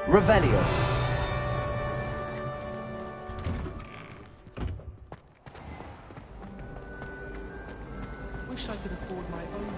Revelio. Wish I could afford my own.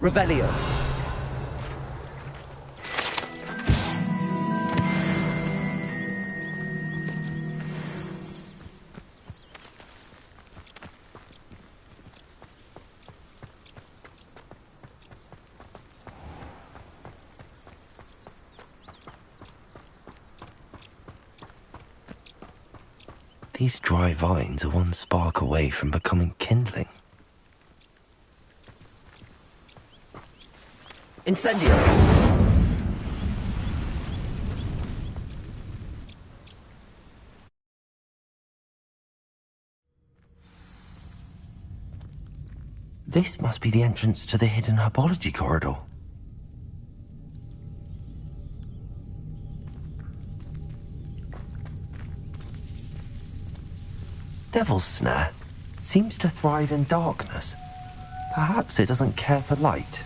Revelio. These dry vines are one spark away from becoming kindling. Incendio. This must be the entrance to the hidden herbology corridor. Devil's Snare seems to thrive in darkness. Perhaps it doesn't care for light.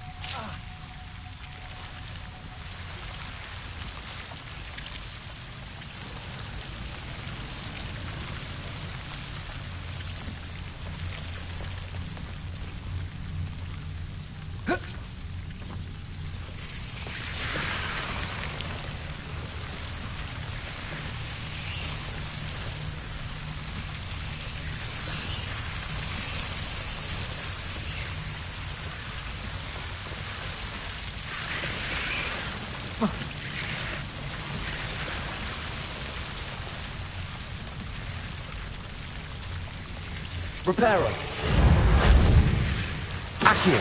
Reparo. Accio.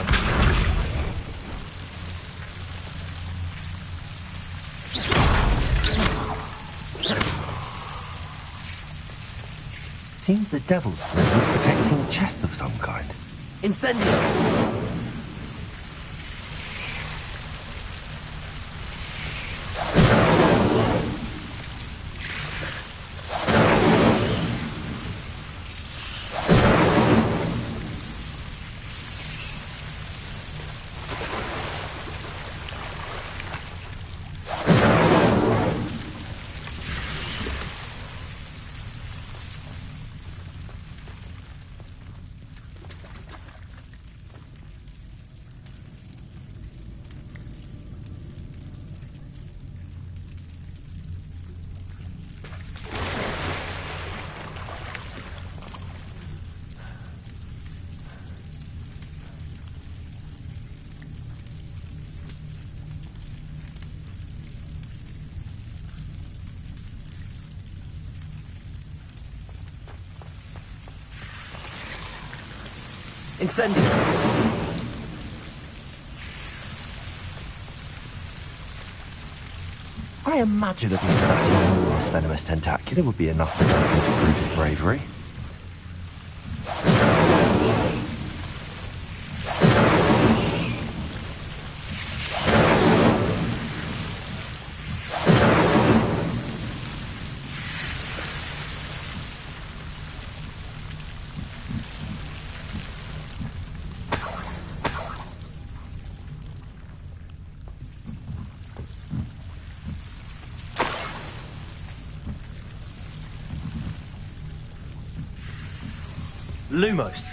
Seems the Devil's Snare is protecting a chest of some kind. Incendio. Incendio. I imagine a piece of that enormous venomous tentacula would be enough for Duncan to prove his bravery. Lumos.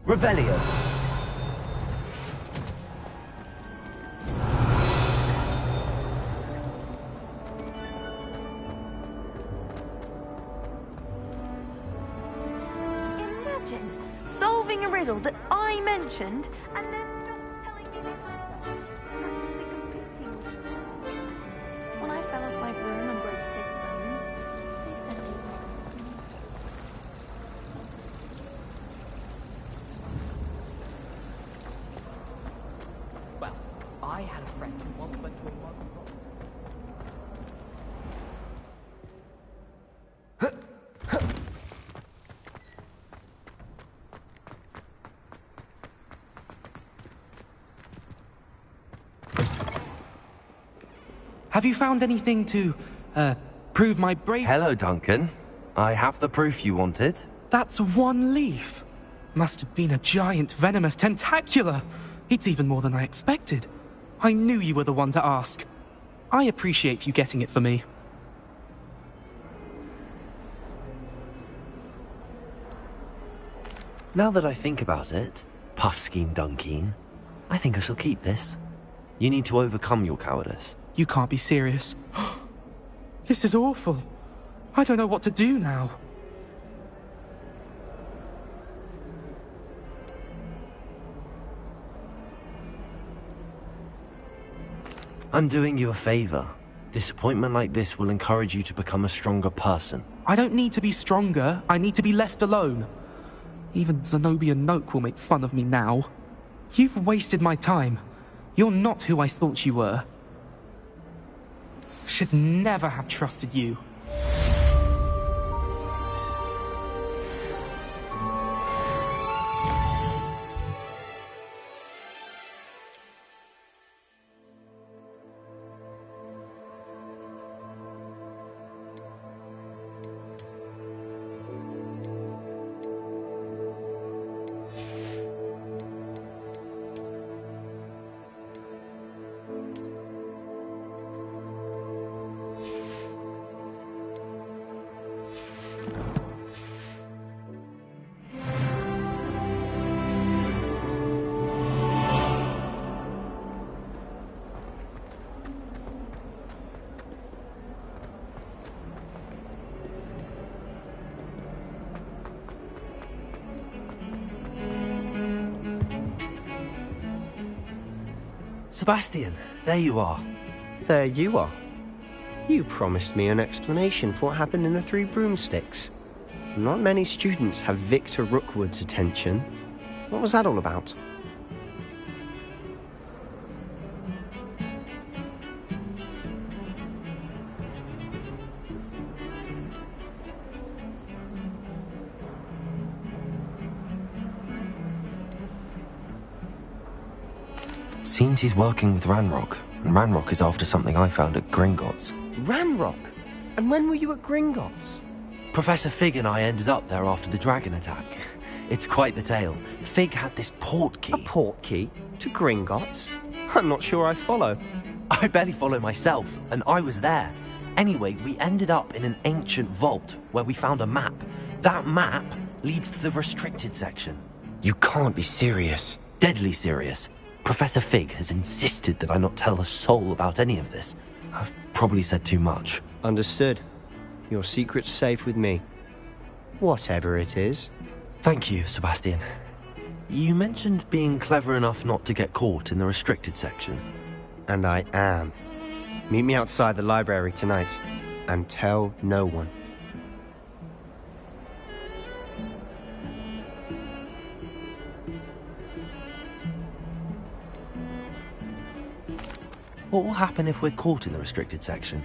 Revelio. Imagine solving a riddle that I mentioned and then not telling me the answer. Practically competing with me. When I fell off my broom and broke 6 bones, they said it was. Well, I had a friend who once went to a wild rock. Have you found anything to, prove my bravery? Hello, Duncan. I have the proof you wanted. That's one leaf. Must have been a giant venomous tentacula. It's even more than I expected. I knew you were the one to ask. I appreciate you getting it for me. Now that I think about it, Puffskein Dunkeen, I think I shall keep this. You need to overcome your cowardice. You can't be serious. This is awful. I don't know what to do now. I'm doing you a favor. Disappointment like this will encourage you to become a stronger person. I don't need to be stronger. I need to be left alone. Even Zenobia Noak will make fun of me now. You've wasted my time. You're not who I thought you were. Should never have trusted you. Sebastian, there you are. There you are. You promised me an explanation for what happened in the Three Broomsticks. Not many students have Victor Rookwood's attention. What was that all about? Seems he's working with Ranrock, and Ranrock is after something I found at Gringotts. Ranrock? And when were you at Gringotts? Professor Fig and I ended up there after the dragon attack. It's quite the tale. Fig had this port key. A port key? To Gringotts? I'm not sure I follow. I barely follow myself, and I was there. Anyway, we ended up in an ancient vault where we found a map. That map leads to the restricted section. You can't be serious. Deadly serious. Professor Fig has insisted that I not tell a soul about any of this. I've probably said too much. Understood. Your secret's safe with me. Whatever it is. Thank you, Sebastian. You mentioned being clever enough not to get caught in the restricted section. And I am. Meet me outside the library tonight, and tell no one. What will happen if we're caught in the restricted section?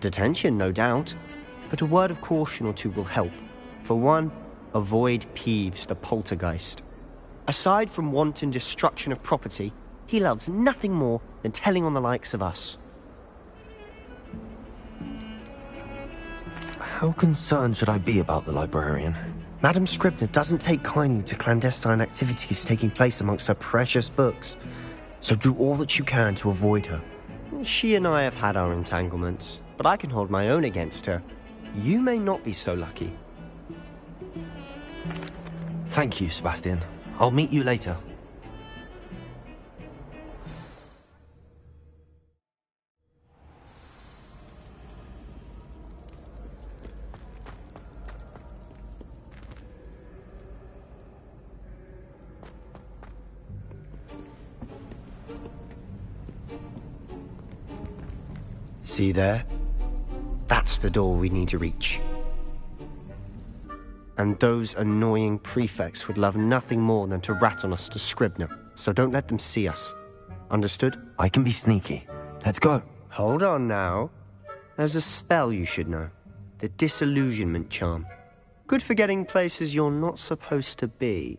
Detention, no doubt. But a word of caution or two will help. For one, avoid Peeves, the poltergeist. Aside from wanton destruction of property, he loves nothing more than telling on the likes of us. How concerned should I be about the librarian? Madame Scribner doesn't take kindly to clandestine activities taking place amongst her precious books, so do all that you can to avoid her. She and I have had our entanglements, but I can hold my own against her. You may not be so lucky. Thank you, Sebastian. I'll meet you later. See there? That's the door we need to reach. And those annoying prefects would love nothing more than to rat on us to Scribner, so don't let them see us. Understood? I can be sneaky. Let's go. Hold on now. There's a spell you should know. The disillusionment charm. Good for getting places you're not supposed to be.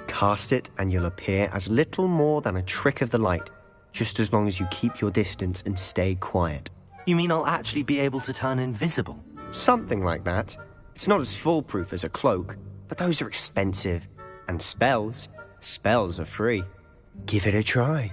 Cast it and you'll appear as little more than a trick of the light, just as long as you keep your distance and stay quiet. You mean I'll actually be able to turn invisible? Something like that. It's not as foolproof as a cloak, but those are expensive. And spells are free. Give it a try.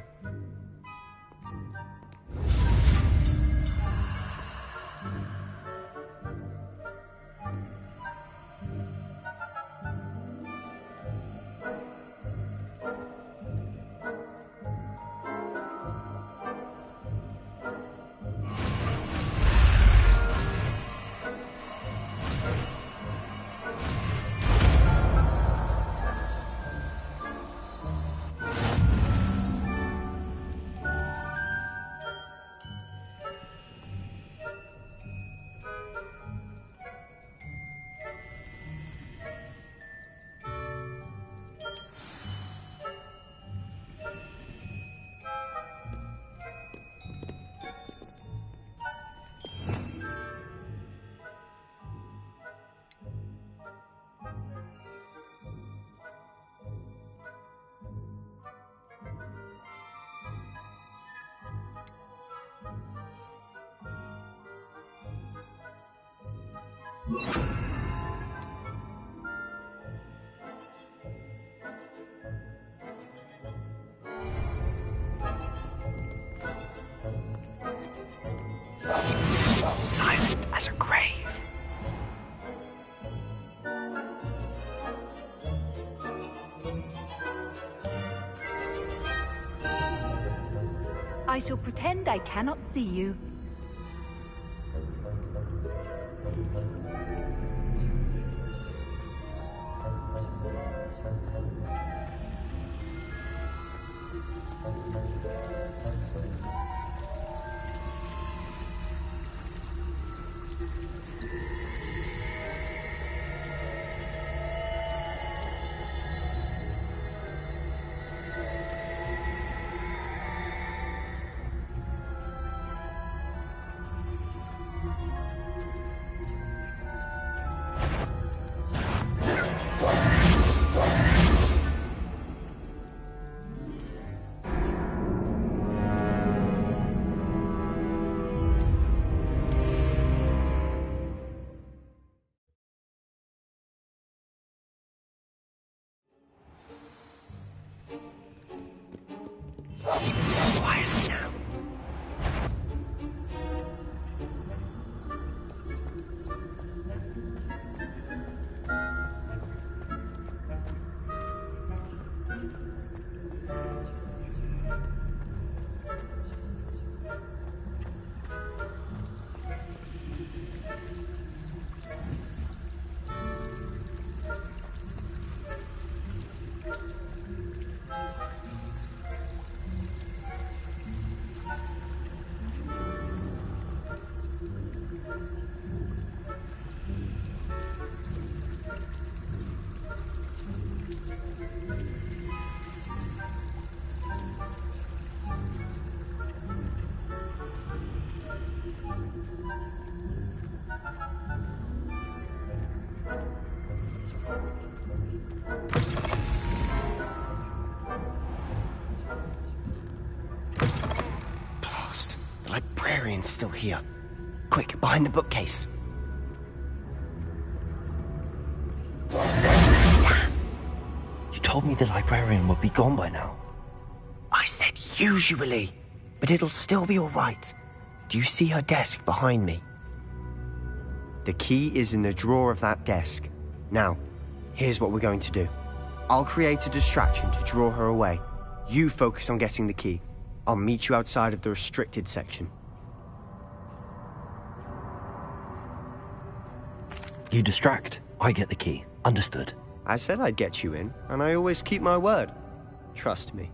Silent as a grave. I shall pretend I cannot see you. Quietly now. Blast. The librarian's still here. Quick, behind the bookcase. You told me the librarian would be gone by now. I said usually, but it'll still be all right. Do you see her desk behind me? The key is in the drawer of that desk. Now, here's what we're going to do. I'll create a distraction to draw her away. You focus on getting the key. I'll meet you outside of the restricted section. You distract, I get the key. Understood. I said I'd get you in, and I always keep my word. Trust me.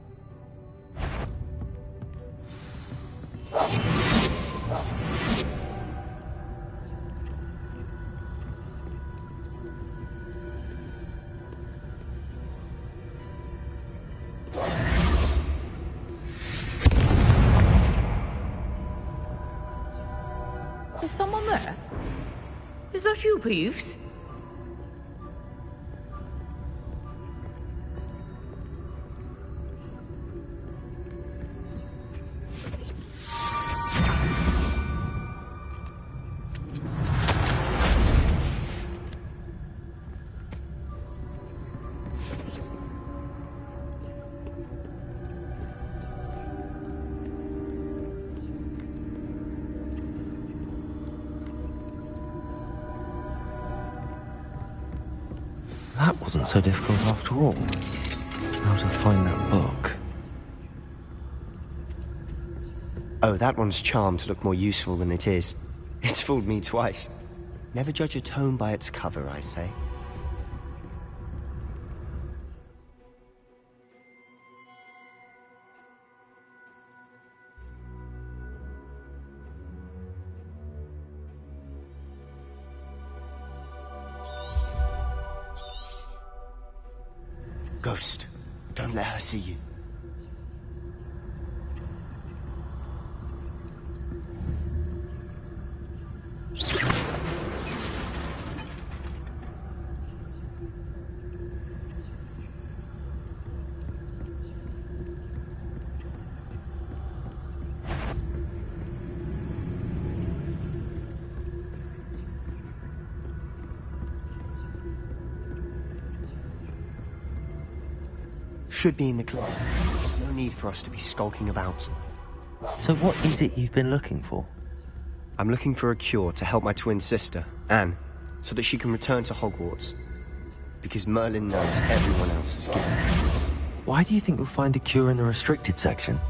Is someone there? Is that you, Peeves? That wasn't so difficult after all. How to find that book? Oh, that one's charmed to look more useful than it is. It's fooled me twice. Never judge a tome by its cover, I say. Ghost, don't let her see you. Should be in the club. There's no need for us to be skulking about. So what is it you've been looking for? I'm looking for a cure to help my twin sister, Anne, so that she can return to Hogwarts. Because Merlin knows everyone else is given. Why do you think you'll find a cure in the restricted section?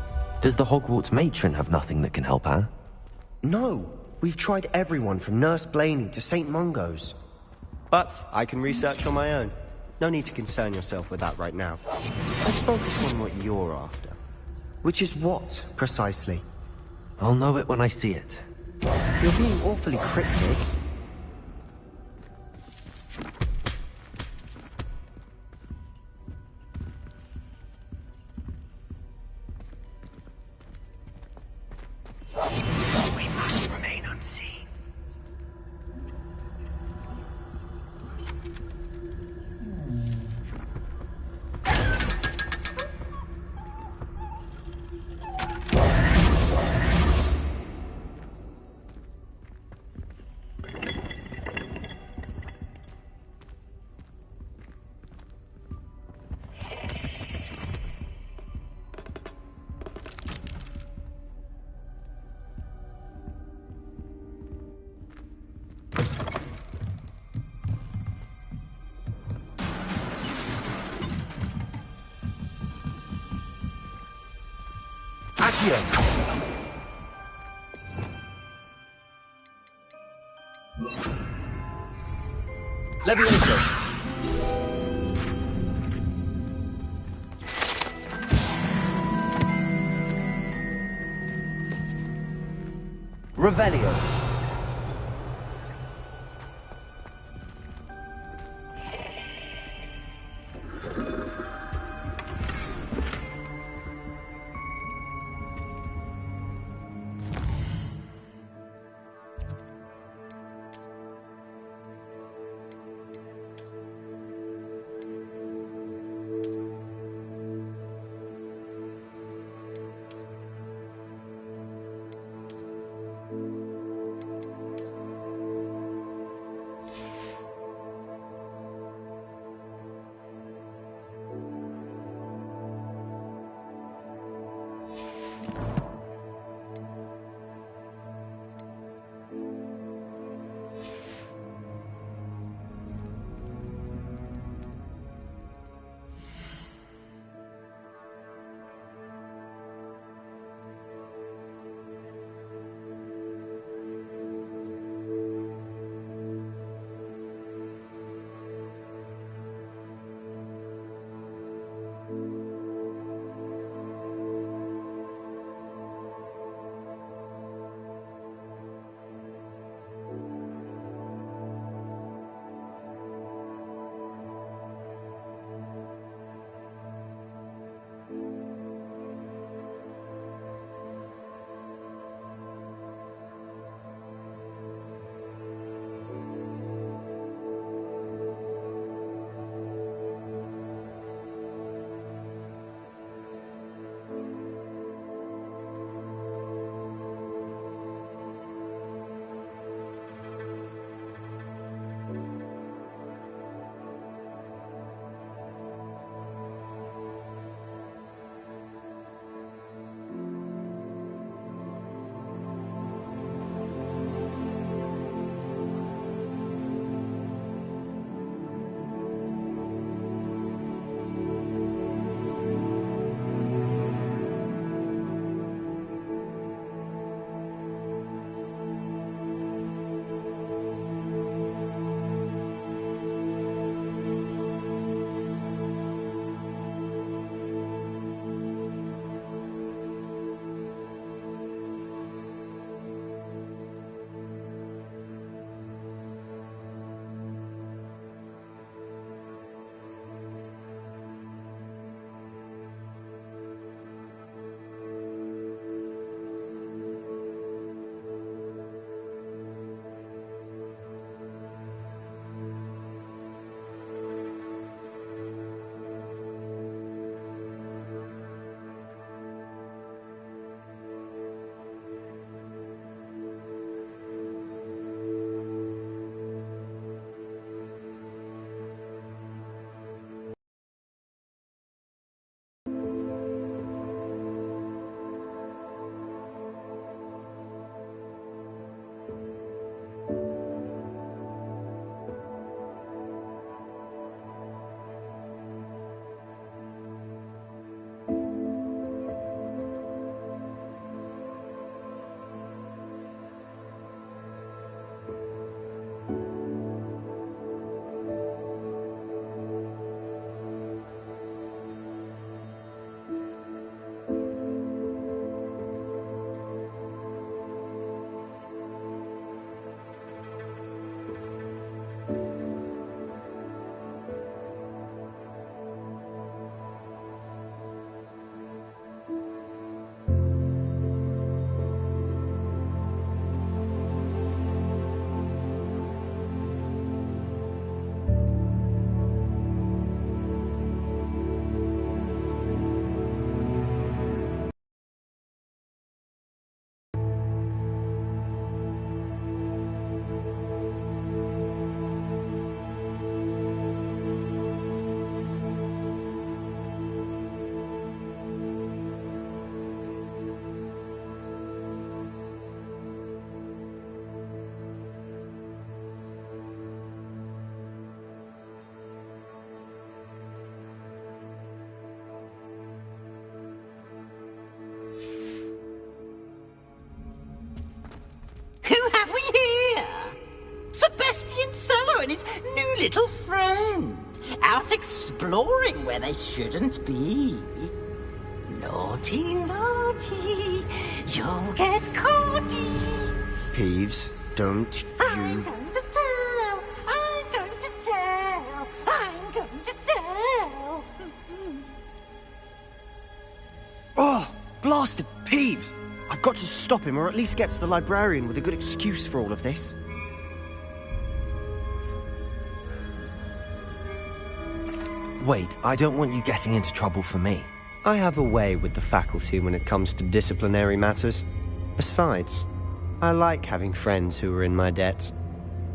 Does the Hogwarts matron have nothing that can help Anne? No! We've tried everyone from Nurse Blaney to St. Mungo's. But I can research on my own. No need to concern yourself with that right now. Let's focus on what you're after. Which is what, precisely? I'll know it when I see it. You're being awfully cryptic. We must remain unseen. Levioso. Revelio. Celestian Cello and his new little friend. Out exploring where they shouldn't be. Naughty, naughty, you'll get caughty. Peeves, don't I'm you... going to tell, I'm going to tell, I'm going to tell. Oh, blasted Peeves! I've got to stop him, or at least get to the librarian with a good excuse for all of this. Wait, I don't want you getting into trouble for me. I have a way with the faculty when it comes to disciplinary matters. Besides, I like having friends who are in my debt.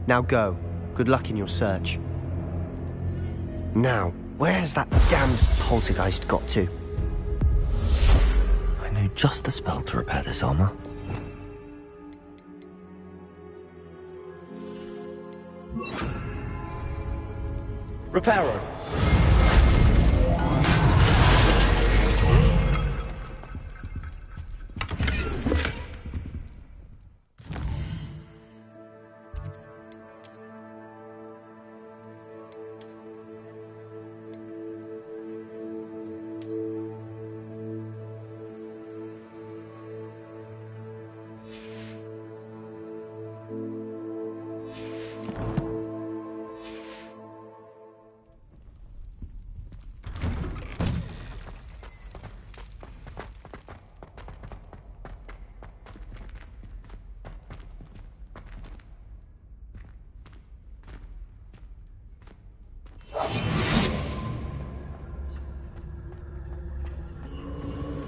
Now go. Good luck in your search. Now, where's that damned poltergeist got to? I know just the spell to repair this armor. Reparo.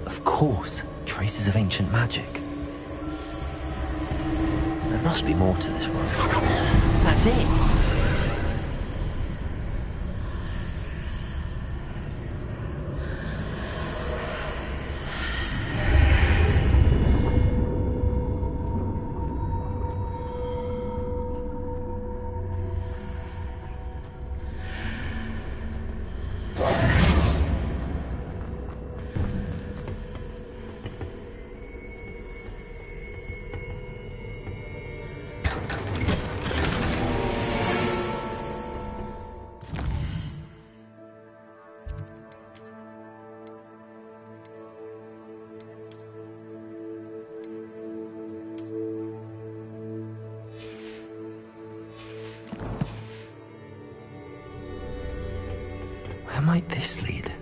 Of course, traces of ancient magic. There must be more to this room. That's it! Where might this lead?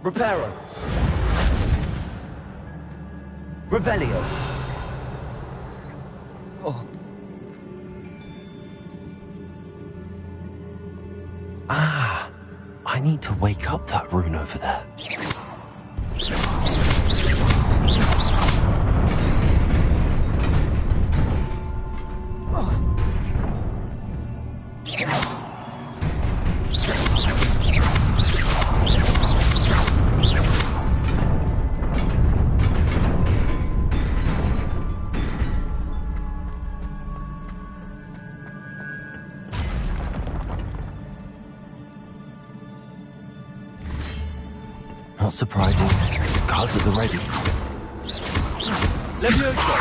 Reparo. Revelio. Oh. Ah, I need to wake up that rune over there. Not surprising. Guards at the ready. Levioso.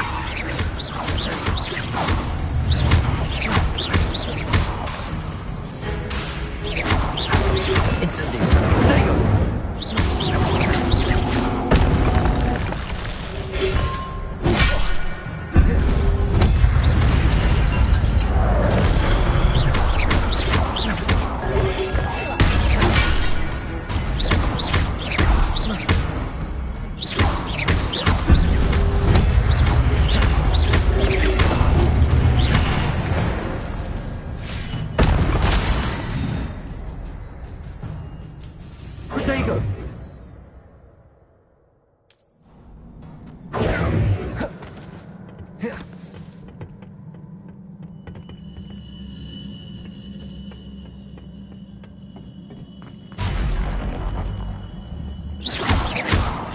Incendio. Potato.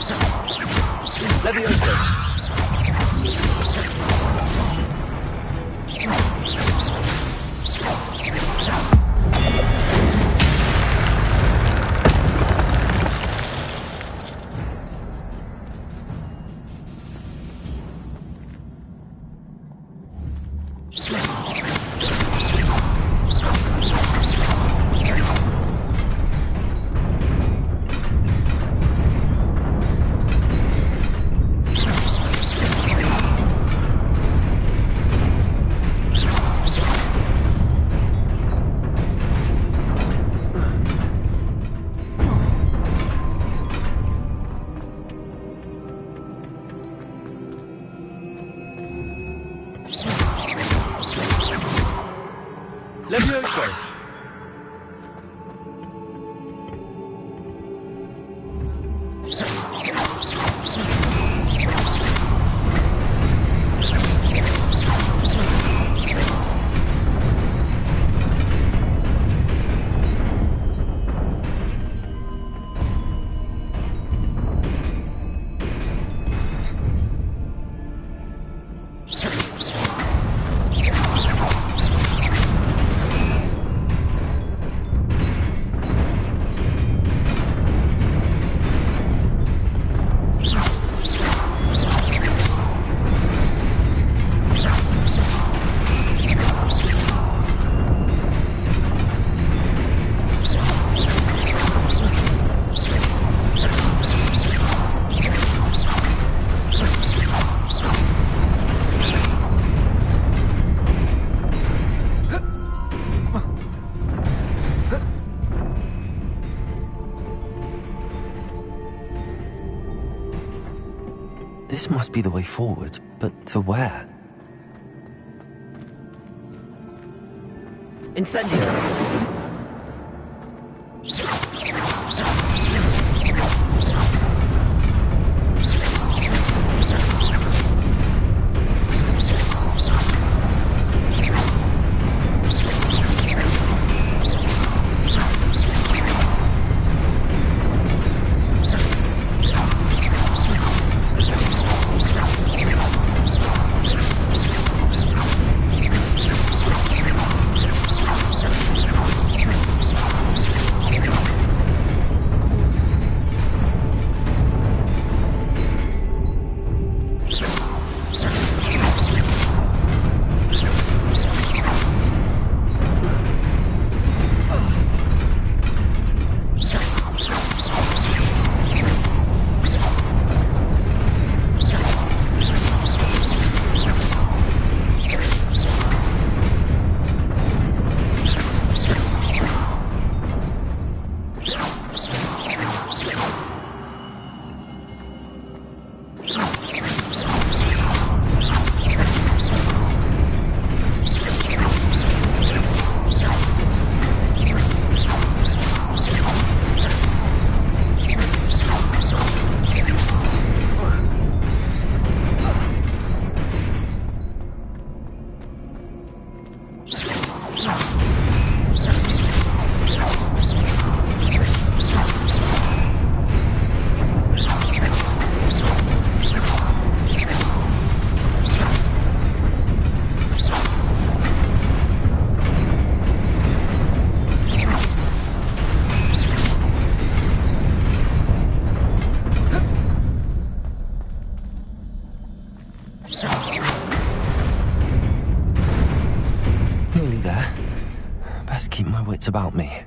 Levioso. Levioso. This must be the way forward, but to where? Incendio. Nearly there. Best keep my wits about me.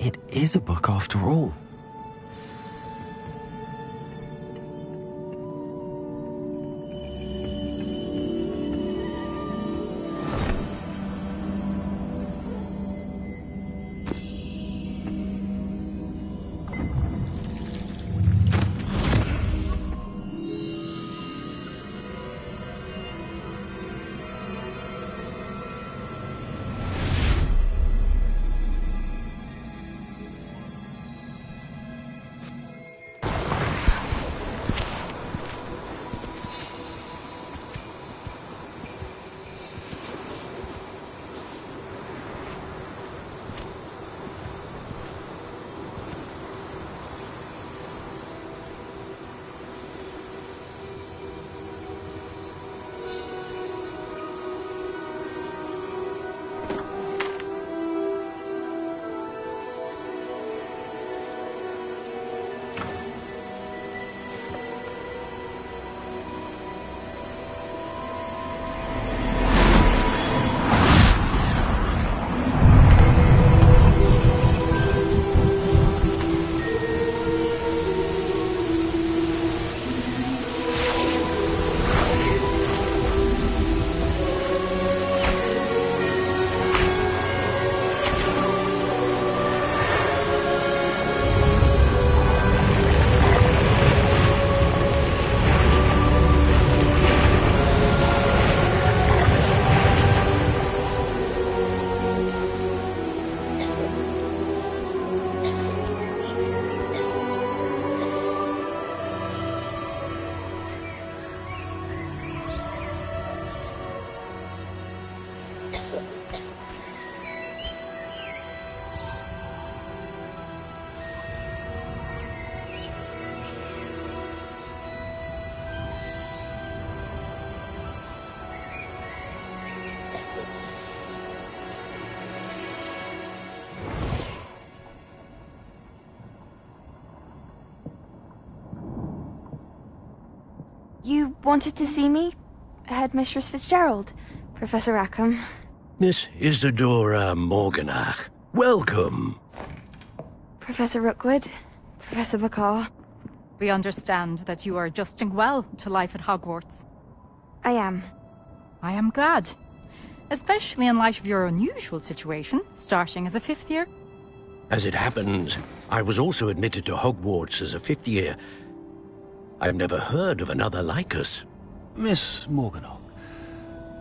It is a book after all. You wanted to see me? Headmistress Fitzgerald? Professor Rackham? Miss Isadora Morganach, welcome. Professor Rookwood? Professor Bakar? We understand that you are adjusting well to life at Hogwarts. I am. I am glad. Especially in light of your unusual situation, starting as a fifth year. As it happens, I was also admitted to Hogwarts as a fifth year. I've never heard of another like us. Miss Morganach,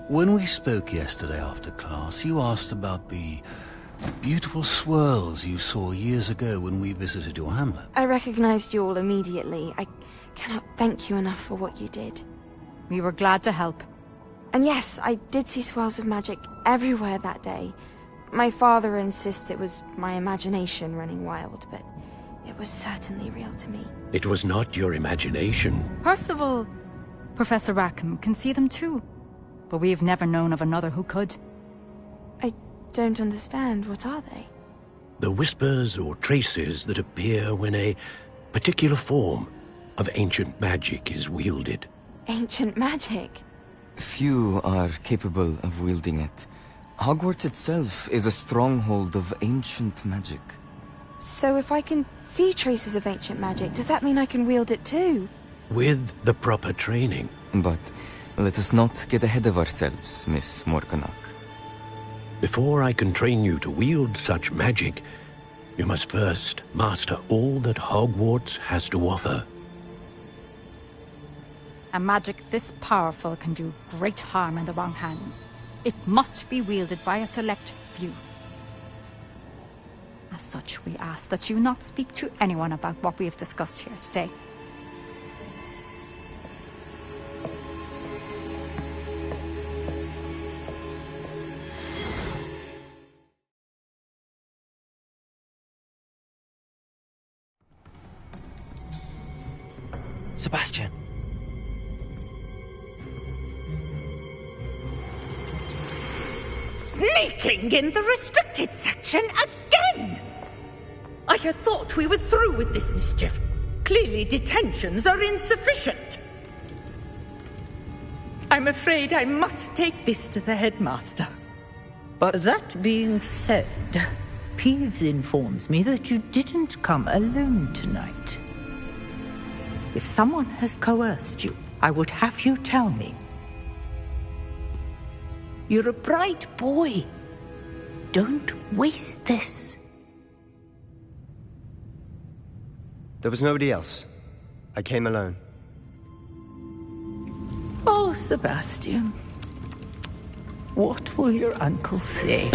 when we spoke yesterday after class, you asked about the beautiful swirls you saw years ago when we visited your hamlet. I recognized you all immediately. I cannot thank you enough for what you did. We were glad to help. And yes, I did see swirls of magic everywhere that day. My father insists it was my imagination running wild, but it was certainly real to me. It was not your imagination. Percival, Professor Rackham can see them too. But we have never known of another who could. I don't understand. What are they? The whispers or traces that appear when a particular form of ancient magic is wielded. Ancient magic? Few are capable of wielding it. Hogwarts itself is a stronghold of ancient magic. So if I can see traces of ancient magic, does that mean I can wield it too? With the proper training. But let us not get ahead of ourselves, Miss Morganach. Before I can train you to wield such magic, you must first master all that Hogwarts has to offer. A magic this powerful can do great harm in the wrong hands. It must be wielded by a select few. As such, we ask that you not speak to anyone about what we have discussed here today. Sebastian. Sneaking in the restricted section again! I had thought we were through with this mischief. Clearly detentions are insufficient. I'm afraid I must take this to the headmaster. But that being said, Peeves informs me that you didn't come alone tonight. If someone has coerced you, I would have you tell me. You're a bright boy. Don't waste this. there was nobody else. I came alone. Oh, Sebastian. What will your uncle say?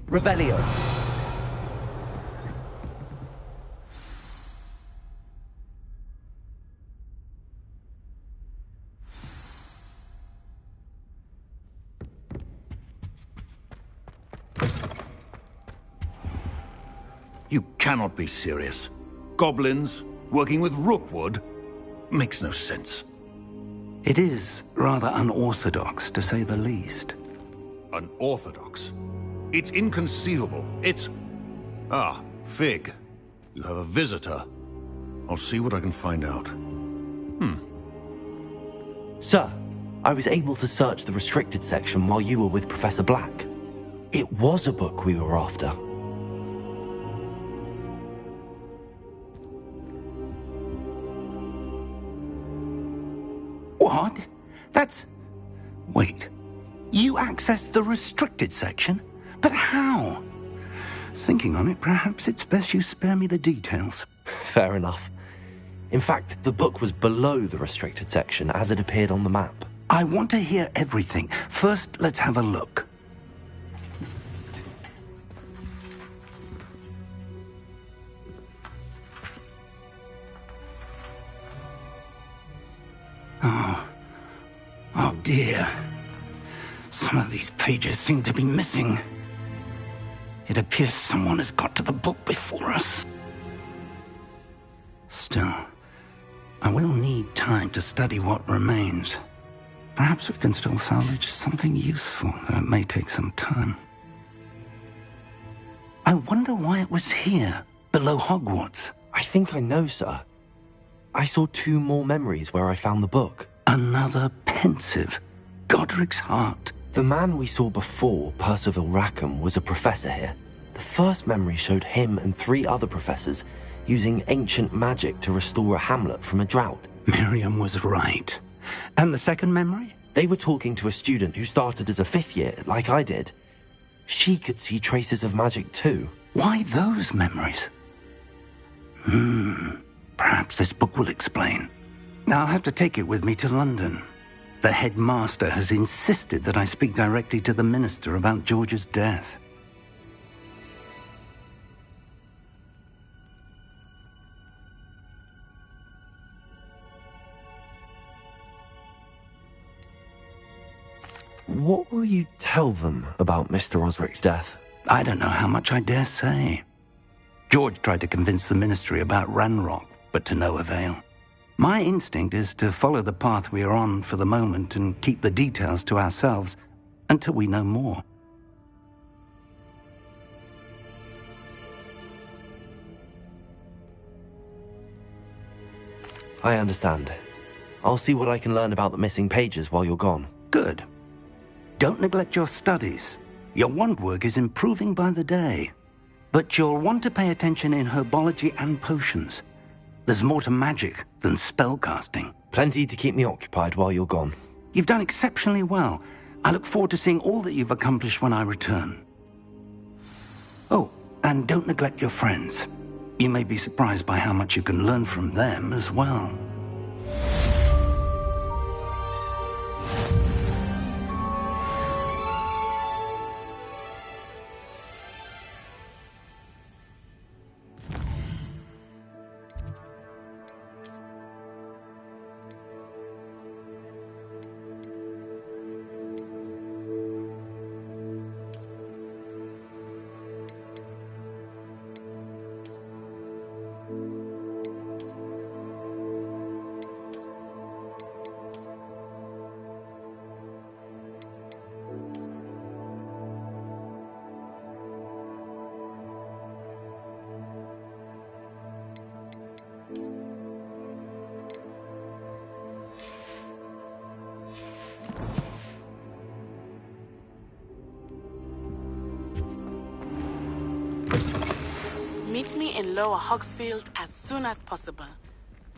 Revelio. You cannot be serious. Goblins, Working with Rookwood? Makes no sense. It is rather unorthodox, to say the least. Unorthodox? It's inconceivable. It's... Ah, Fig. You have a visitor. I'll see what I can find out. Sir, I was able to search the restricted section while you were with Professor Black. It was a book we were after. What? That's... Wait. You accessed the restricted section? But how? Thinking on it, perhaps it's best you spare me the details. Fair enough. In fact, the book was below the restricted section as it appeared on the map. I want to hear everything. First, let's have a look. Oh dear. Some of these pages seem to be missing. It appears someone has got to the book before us. Still, I will need time to study what remains. Perhaps we can still salvage something useful, though it may take some time. I wonder why it was here, below Hogwarts. I think I know, sir. I saw 2 more memories where I found the book. Another pensive. Godric's heart. The man we saw before, Percival Rackham, was a professor here. The first memory showed him and 3 other professors using ancient magic to restore a hamlet from a drought. Miriam was right. And the second memory? They were talking to a student who started as a 5th year, like I did. She could see traces of magic too. Why those memories? Perhaps this book will explain. I'll have to take it with me to London. The headmaster has insisted that I speak directly to the minister about George's death. What will you tell them about Mr. Osric's death? I don't know how much I dare say. George tried to convince the ministry about Ranrock, but to no avail. My instinct is to follow the path we are on for the moment and keep the details to ourselves until we know more. I understand. I'll see what I can learn about the missing pages while you're gone. Good. Don't neglect your studies. Your wand work is improving by the day. But you'll want to pay attention in herbology and potions. There's more to magic than spellcasting. Plenty to keep me occupied while you're gone. You've done exceptionally well. I look forward to seeing all that you've accomplished when I return. Oh, and don't neglect your friends. You may be surprised by how much you can learn from them as well. Meet me in Lower Hogsfield as soon as possible.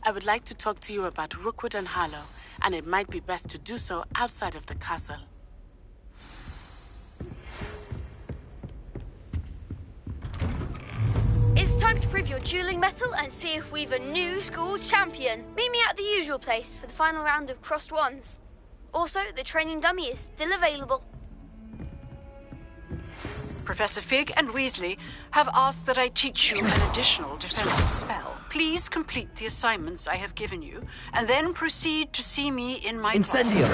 I would like to talk to you about Rookwood and Harlow, and it might be best to do so outside of the castle. It's time to prove your dueling mettle and see if we've a new school champion. Meet me at the usual place for the final round of crossed wands. Also, the training dummy is still available. Professor Fig and Weasley have asked that I teach you an additional defensive spell. Please complete the assignments I have given you, and then proceed to see me in my... Incendio!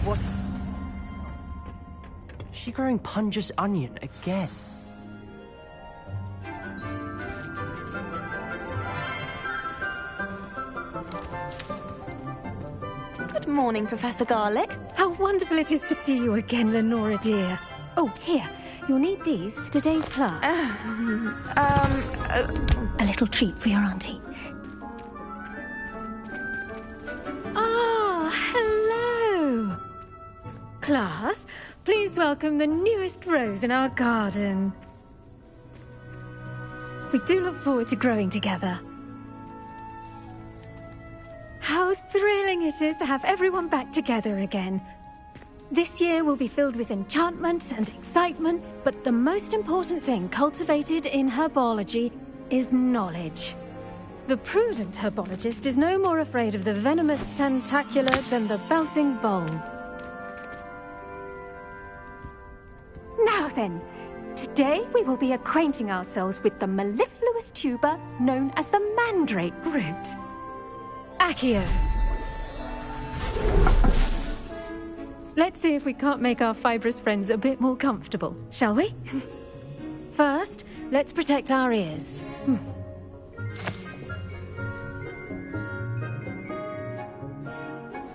What? Is she growing Punja's onion again? Good morning, Professor Garlic. How wonderful it is to see you again, Lenora dear. Oh, here. You'll need these for today's class. A little treat for your auntie. Ah, hello. Class, please welcome the newest rose in our garden. We do look forward to growing together. How thrilling it is to have everyone back together again. This year will be filled with enchantment and excitement, but the most important thing cultivated in herbology is knowledge. The prudent herbologist is no more afraid of the venomous tentacula than the bouncing bowl. Now then, today we will be acquainting ourselves with the mellifluous tuber known as the mandrake root. Accio. Let's see if we can't make our fibrous friends a bit more comfortable, shall we? First, let's protect our ears.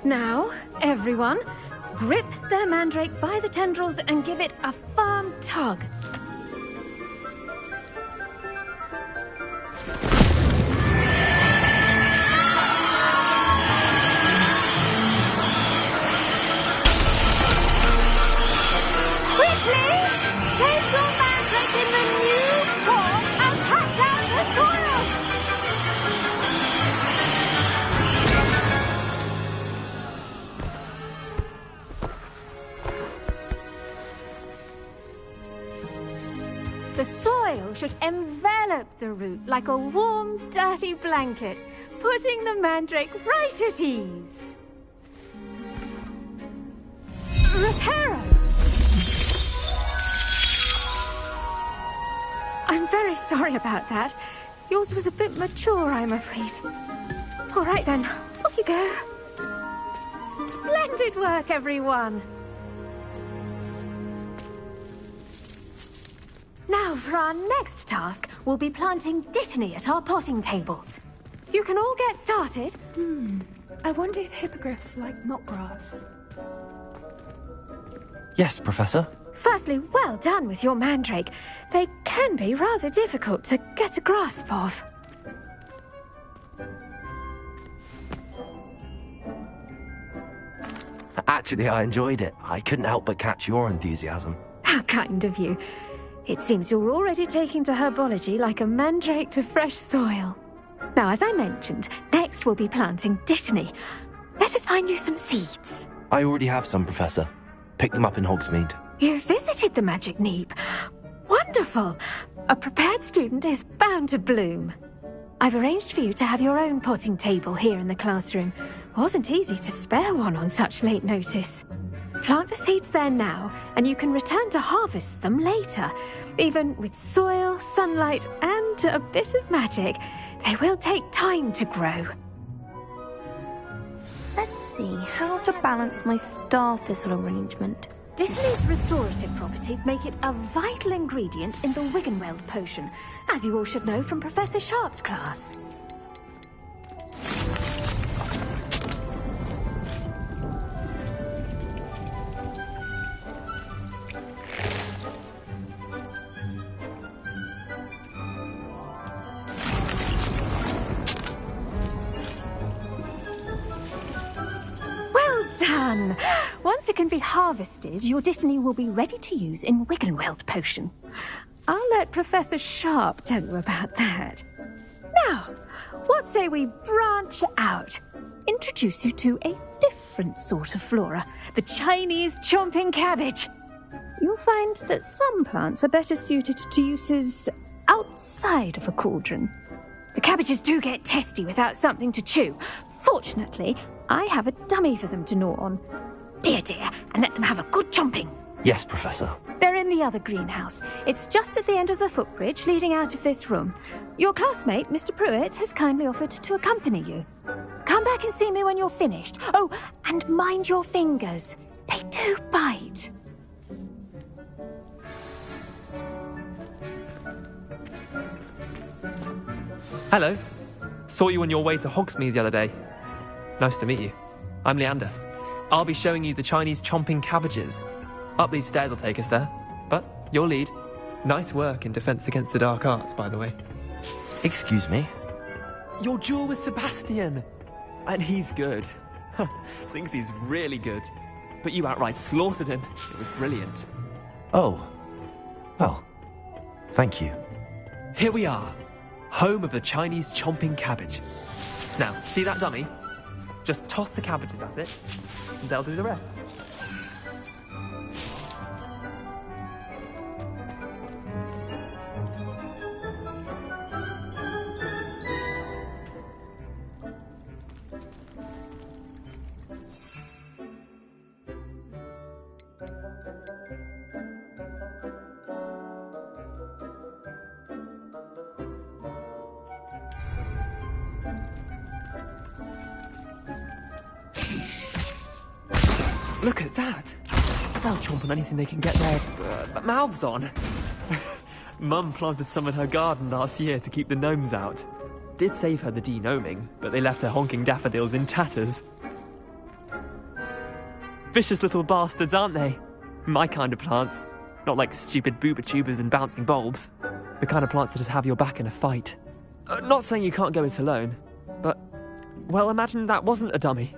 Now, everyone, grip their mandrake by the tendrils and give it a firm tug. Quickly! Place your mandrake in the new form and cut out the soil! The soil should envelop the root like a warm, dirty blanket, putting the mandrake right at ease. Reparo! I'm very sorry about that. Yours was a bit mature, I'm afraid. All right then, off you go. Splendid work, everyone. Now, for our next task, we'll be planting dittany at our potting tables. You can all get started. I wonder if hippogriffs like knotgrass. Yes, Professor. Firstly, well done with your mandrake. They can be rather difficult to get a grasp of. Actually, I enjoyed it. I couldn't help but catch your enthusiasm. How kind of you. It seems you're already taking to herbology like a mandrake to fresh soil. Now, as I mentioned, next we'll be planting dittany. Let us find you some seeds. I already have some, Professor. Picked them up in Hogsmeade. You visited the Magic Neep. Wonderful! A prepared student is bound to bloom. I've arranged for you to have your own potting table here in the classroom. Wasn't easy to spare one on such late notice. Plant the seeds there now, and you can return to harvest them later. Even with soil, sunlight, and a bit of magic, they will take time to grow. Let's see how to balance my star thistle arrangement. Dittany's restorative properties make it a vital ingredient in the Wiggenweld potion, as you all should know from Professor Sharp's class. Done! Once it can be harvested, your dittany will be ready to use in Wiggenweld potion. I'll let Professor Sharp tell you about that. Now, what say we branch out? Introduce you to a different sort of flora, the Chinese chomping cabbage. You'll find that some plants are better suited to uses outside of a cauldron. The cabbages do get testy without something to chew. Fortunately, I have a dummy for them to gnaw on. Be a dear and let them have a good chomping. Yes, Professor. They're in the other greenhouse. It's just at the end of the footbridge leading out of this room. Your classmate, Mr. Pruitt, has kindly offered to accompany you. Come back and see me when you're finished. Oh, and mind your fingers. They do bite. Hello. Saw you on your way to Hogsmeade the other day. Nice to meet you. I'm Leander. I'll be showing you the Chinese chomping cabbages. Up these stairs will take us there. But your lead. Nice work in Defense Against the Dark Arts, by the way. Excuse me? Your duel with Sebastian! And he's good. Thinks he's really good. But you outright slaughtered him. It was brilliant. Oh. Well, thank you. Here we are. Home of the Chinese chomping cabbage. Now, see that dummy? Just toss the cabbages at it, and they'll do the rest. Look at that! They'll chomp on anything they can get their mouths on. Mum planted some in her garden last year to keep the gnomes out. Did save her the de-gnoming, but they left her honking daffodils in tatters. Vicious little bastards, aren't they? My kind of plants. Not like stupid booba tubers and bouncing bulbs. The kind of plants that'd have your back in a fight. Not saying you can't go it alone, but, well, imagine that wasn't a dummy.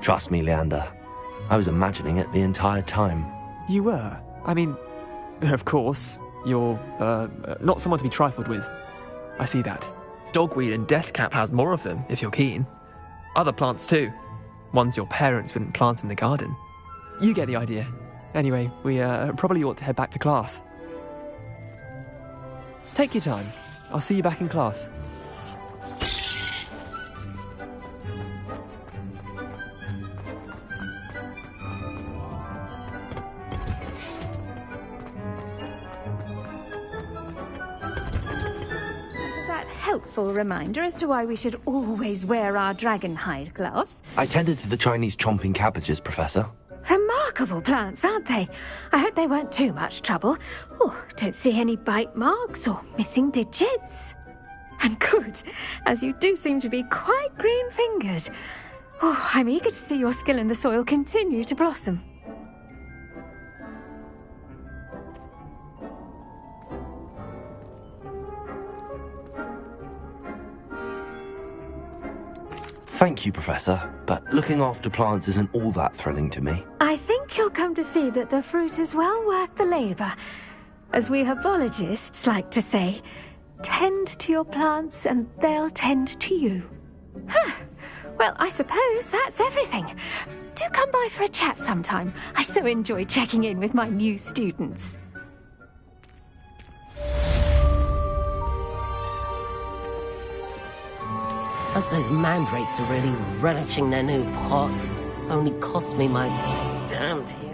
Trust me, Leander. I was imagining it the entire time. You were? I mean, of course, you're, not someone to be trifled with. I see that. Dogweed and deathcap has more of them, if you're keen. Other plants too. Ones your parents wouldn't plant in the garden. You get the idea. Anyway, we, probably ought to head back to class. Take your time. I'll see you back in class. Helpful reminder as to why we should always wear our dragon hide gloves. I tended to the Chinese chomping cabbages, Professor. Remarkable plants, aren't they? I hope they weren't too much trouble. Oh, don't see any bite marks or missing digits. And good, as you do seem to be quite green-fingered. Oh, I'm eager to see your skill in the soil continue to blossom. Thank you, Professor, but looking after plants isn't all that thrilling to me. I think you'll come to see that the fruit is well worth the labour. As we herbologists like to say, tend to your plants and they'll tend to you. Well, I suppose that's everything. Do come by for a chat sometime. I so enjoy checking in with my new students. Hope those mandrakes are really relishing their new pots. Only cost me my damn teeth.